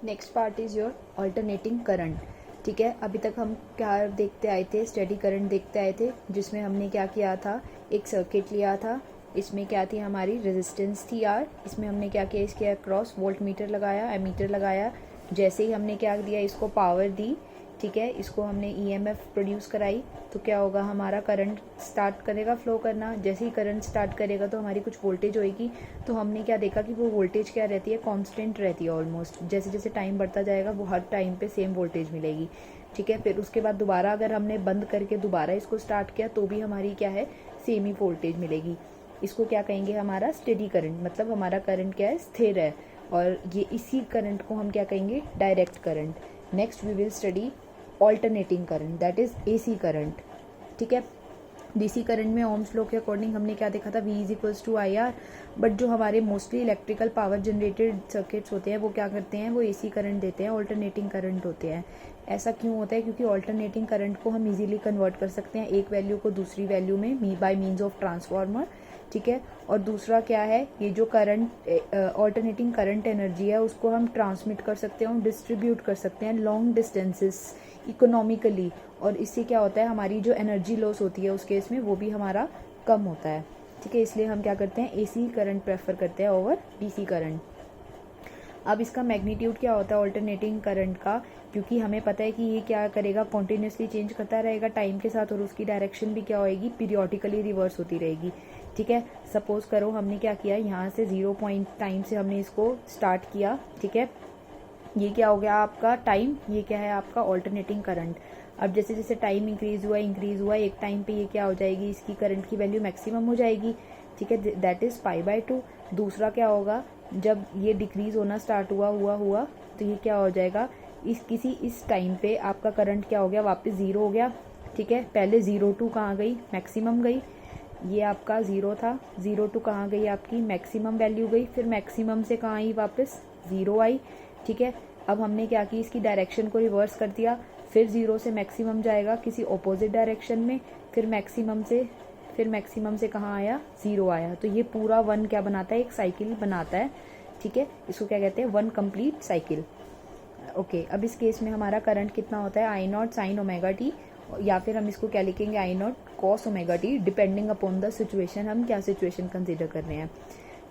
Next part is your alternating current. ठीक है, अभी तक हम क्या देखते आए थे, स्टेडी करंट देखते आए थे, जिसमें हमने क्या किया था, एक सर्किट लिया था। इसमें क्या थी, हमारी रेजिस्टेंस थी आर। इसमें हमने क्या किया, इसके अक्रॉस वोल्ट मीटर लगाया, एमीटर लगाया। जैसे ही हमने क्या दिया, इसको पावर दी। ठीक है, इसको हमने ईएमएफ प्रोड्यूस कराई, तो क्या होगा, हमारा करंट स्टार्ट करेगा फ्लो करना। जैसे ही करंट स्टार्ट करेगा तो हमारी कुछ वोल्टेज होएगी। तो हमने क्या देखा कि वो वोल्टेज क्या रहती है, कांस्टेंट रहती है ऑलमोस्ट। जैसे जैसे टाइम बढ़ता जाएगा वो हर टाइम पे सेम वोल्टेज मिलेगी। ठीक है, फिर उसके बाद दोबारा अगर हमने बंद करके दोबारा इसको स्टार्ट किया तो भी हमारी क्या है, सेम ही वोल्टेज मिलेगी। इसको क्या कहेंगे, हमारा स्टेडी करंट, मतलब हमारा करंट क्या है, स्थिर है। और ये इसी करंट को हम क्या कहेंगे, direct current. Next we will study alternating current, that is AC current. ठीक है, डीसी करंट में ओम्स लॉ के अकॉर्डिंग हमने क्या देखा था, V is equals to I R. But जो हमारे mostly electrical power generated circuits होते हैं वो क्या करते हैं, वो एसी करंट देते हैं, ऑल्टरनेटिंग करंट होते हैं। ऐसा क्यों होता है, क्योंकि ऑल्टरनेटिंग करंट को हम इजीली कन्वर्ट कर सकते हैं एक वैल्यू को दूसरी वैल्यू में बाय मीन्स ऑफ ट्रांसफार्मर। ठीक है, और दूसरा क्या है, ये जो करंट ऑल्टरनेटिंग करंट एनर्जी है उसको हम ट्रांसमिट कर सकते हैं और डिस्ट्रीब्यूट कर सकते हैं लॉन्ग डिस्टेंसेस इकोनॉमिकली। और इससे क्या होता है, हमारी जो एनर्जी लॉस होती है उस केस में वो भी हमारा कम होता है। ठीक है, इसलिए हम क्या करते हैं, एसी करंट प्रेफर करते हैं ओवर डीसी करंट। अब इसका मैग्नीट्यूड क्या होता है ऑल्टरनेटिंग करंट का, क्योंकि हमें पता है कि ये क्या करेगा, कॉन्टिन्यूसली चेंज करता रहेगा टाइम के साथ, और उसकी डायरेक्शन भी क्या होएगी, पीरियोडिकली रिवर्स होती रहेगी। ठीक है, सपोज करो हमने क्या किया, यहाँ से 0 पॉइंट टाइम से हमने इसको स्टार्ट किया। ठीक है, ये क्या हो गया आपका टाइम, ये क्या है आपका ऑल्टरनेटिंग करंट। अब जैसे जैसे टाइम इंक्रीज हुआ, एक टाइम पे ये क्या हो जाएगी, इसकी करंट की वैल्यू मैक्सिमम हो जाएगी। ठीक है, दैट इज π/2। दूसरा क्या होगा, जब ये डिक्रीज होना स्टार्ट हुआ तो ये क्या हो जाएगा, इस टाइम पे आपका करंट क्या हो गया, वापस 0 हो गया। ठीक है, पहले 0 to कहाँ गई, मैक्सिमम गई। ये आपका 0 था, 0 to कहाँ गई, आपकी मैक्सिमम वैल्यू गई। फिर मैक्सिमम से कहाँ आई, वापस 0 आई। ठीक है, अब हमने क्या की, इसकी डायरेक्शन को रिवर्स कर दिया। फिर 0 से मैक्सिमम जाएगा किसी ऑपोजिट डायरेक्शन में, फिर मैक्सिमम से कहाँ आया, 0 आया। तो ये पूरा 1 क्या बनाता है, एक साइकिल बनाता है। ठीक है, इसको क्या कहते हैं, 1 कंप्लीट साइकिल। ओके, अब इस केस में हमारा करंट कितना होता है, I0 sin ओमेगा टी, या फिर हम इसको क्या लिखेंगे, I0 cos omega t, depending upon the situation, हम क्या सिचुएशन कंसिडर कर रहे हैं।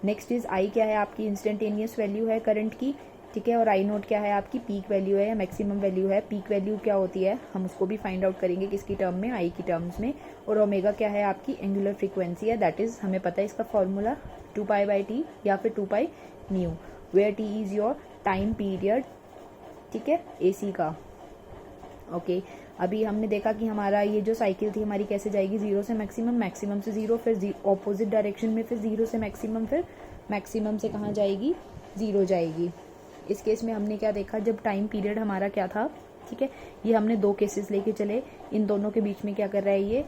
नेक्स्ट इज आई क्या है, आपकी इंस्टेंटेनियस वैल्यू है करंट की। ठीक है, और I0 क्या है, आपकी पीक वैल्यू है या मैक्सिमम वैल्यू है। पीक वैल्यू क्या होती है, हम उसको भी फाइंड आउट करेंगे किसकी टर्म में, आई की टर्म्स में। और ओमेगा क्या है, आपकी एंगुलर फ्रीक्वेंसी है, दैट इज हमें पता है इसका फॉर्मूला 2π/t या फिर 2π nu, where t is your time period. ठीक है, एसी का। ओके, अभी हमने देखा कि हमारा ये जो साइकिल थी हमारी कैसे जाएगी, 0 से मैक्सिमम, मैक्सिमम से 0, फिर ऑपोजिट डायरेक्शन में, फिर 0 से मैक्सिमम, फिर मैक्सिमम से कहाँ जाएगी, 0 जाएगी। इस केस में हमने क्या देखा, जब टाइम पीरियड हमारा क्या था। ठीक है, ये हमने 2 केसेस लेके चले, इन दोनों के बीच में क्या कर रहा है, ये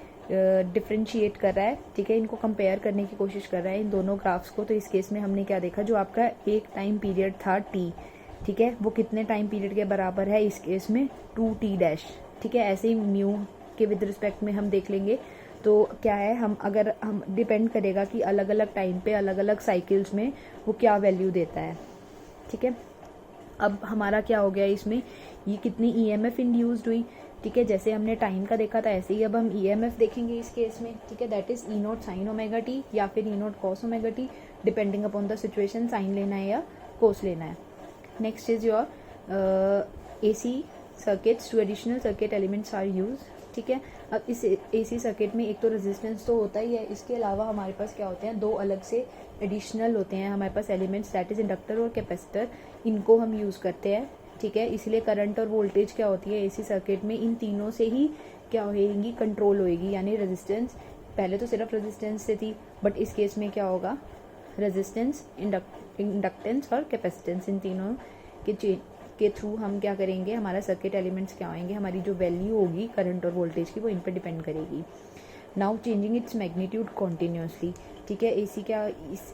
डिफ्रेंशिएट कर रहा है। ठीक है, इनको कंपेयर करने की कोशिश कर रहा है इन दोनों ग्राफ्स को। तो इस केस में हमने क्या देखा, जो आपका एक टाइम पीरियड था t, ठीक है, वो कितने टाइम पीरियड के बराबर है, इस केस में 2t-। ठीक है, ऐसे ही म्यू के विद रिस्पेक्ट में हम देख लेंगे। तो क्या है, हम डिपेंड करेगा कि अलग अलग टाइम पे अलग अलग साइकिल्स में वो क्या वैल्यू देता है। ठीक है, अब हमारा क्या हो गया, इसमें ये कितनी ईएमएफ इंड्यूस्ड हुई। ठीक है, जैसे हमने टाइम का देखा था ऐसे ही अब हम ईएमएफ देखेंगे इस केस में। ठीक है, that is E0 sin omega t या फिर E0 cos omega t, depending upon the situation, sine लेना है या कोस लेना है। Next is your AC circuits, two additional circuit elements are use. ठीक है, अब इस एसी सर्किट में एक तो रेजिस्टेंस तो होता ही है, इसके अलावा हमारे पास क्या होते हैं, 2 अलग से एडिशनल होते हैं हमारे पास एलिमेंट्स, दैट इज इंडक्टर और कैपेसिटर। इनको हम यूज़ करते हैं। ठीक है, इसलिए करंट और वोल्टेज क्या होती है एसी सर्किट में, इन तीनों से ही क्या होएगी, कंट्रोल होएगी। यानी रेजिस्टेंस, पहले तो सिर्फ रेजिस्टेंस से थी, बट इस केस में क्या होगा, रेजिस्टेंस, इंडक्टेंस और कैपेसिटेंस, इन तीनों के थ्रू हम क्या करेंगे, हमारा सर्किट एलिमेंट्स क्या होंगे, हमारी जो वैल्यू होगी करंट और वोल्टेज की वो इन पर डिपेंड करेगी। Now changing its magnitude continuously. ठीक है, एसी क्या,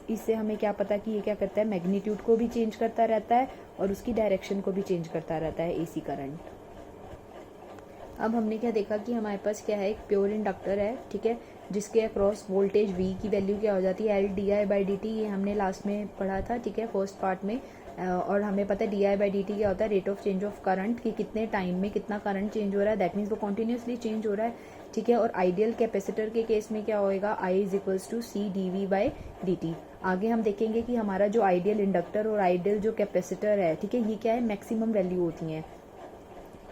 इससे हमें क्या पता कि ये क्या करता है, मैग्नीट्यूड को भी चेंज करता रहता है और उसकी डायरेक्शन को भी चेंज करता रहता है एसी करंट। अब हमने क्या देखा कि हमारे पास क्या है, एक प्योर इंडक्टर है। ठीक है, जिसके अक्रॉस वोल्टेज V की वैल्यू क्या हो जाती है, L di/dt। ये हमने लास्ट में पढ़ा था। ठीक है, फर्स्ट पार्ट में और हमें पता है di/dt क्या होता है, rate of change of current, कि कितने टाइम में कितना करंट चेंज हो रहा है, दैट मीन्स वो कॉन्टिन्यूसली चेंज हो रहा है, ठीक है। और आइडियल कैपेसिटर के केस में क्या होएगा, I = C dV/dt। आगे हम देखेंगे कि हमारा जो आइडियल इंडक्टर और आइडियल जो कैपेसिटर है, ठीक है, ये क्या है, मैक्सिमम वैल्यू होती हैं।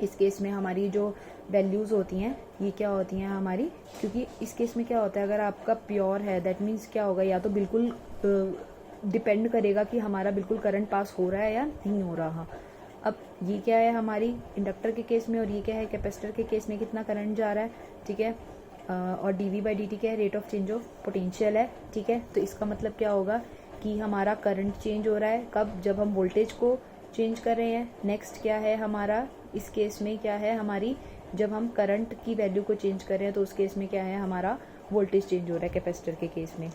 इस केस में हमारी जो वैल्यूज़ होती हैं ये क्या होती हैं हमारी, क्योंकि इस केस में क्या होता है, अगर आपका प्योर है दैट मीन्स क्या होगा, या तो बिल्कुल डिपेंड करेगा कि हमारा बिल्कुल करंट पास हो रहा है या नहीं हो रहा। अब ये क्या है हमारी इंडक्टर के केस में, और ये क्या है कैपेसिटर के केस में, कितना करंट जा रहा है, ठीक है। और dV/dt क्या है, rate of change of potential है, ठीक है। तो इसका मतलब क्या होगा कि हमारा करंट चेंज हो रहा है कब, जब हम वोल्टेज को चेंज कर रहे हैं। नेक्स्ट क्या है हमारा, इस केस में क्या है हमारी, जब हम करंट की वैल्यू को चेंज कर रहे हैं तो उस केस में क्या है हमारा वोल्टेज चेंज हो रहा है कैपेसिटर के केस में,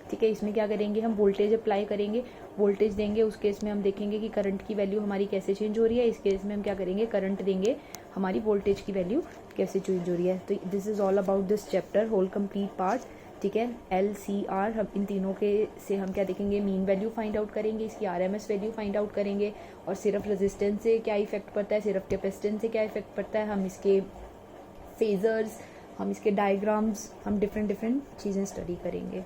ठीक है। इसमें क्या करेंगे हम, वोल्टेज अप्लाई करेंगे, वोल्टेज देंगे, उस केस में हम देखेंगे कि करंट की वैल्यू हमारी कैसे चेंज हो रही है। इस केस में हम क्या करेंगे, करंट देंगे, हमारी वोल्टेज की वैल्यू कैसे चेंज हो रही है। तो this is all about this chapter, whole complete part, ठीक है। LCR, हम इन तीनों के से हम क्या देखेंगे, मीन वैल्यू फाइंड आउट करेंगे, इसकी RMS वैल्यू फाइंड आउट करेंगे, और सिर्फ रेजिस्टेंस से क्या इफेक्ट पड़ता है, सिर्फ कैपेसिटेंस से क्या इफेक्ट पड़ता है, हम इसके फेजर्स, हम इसके डायग्राम्स, हम डिफरेंट चीज़ें स्टडी करेंगे।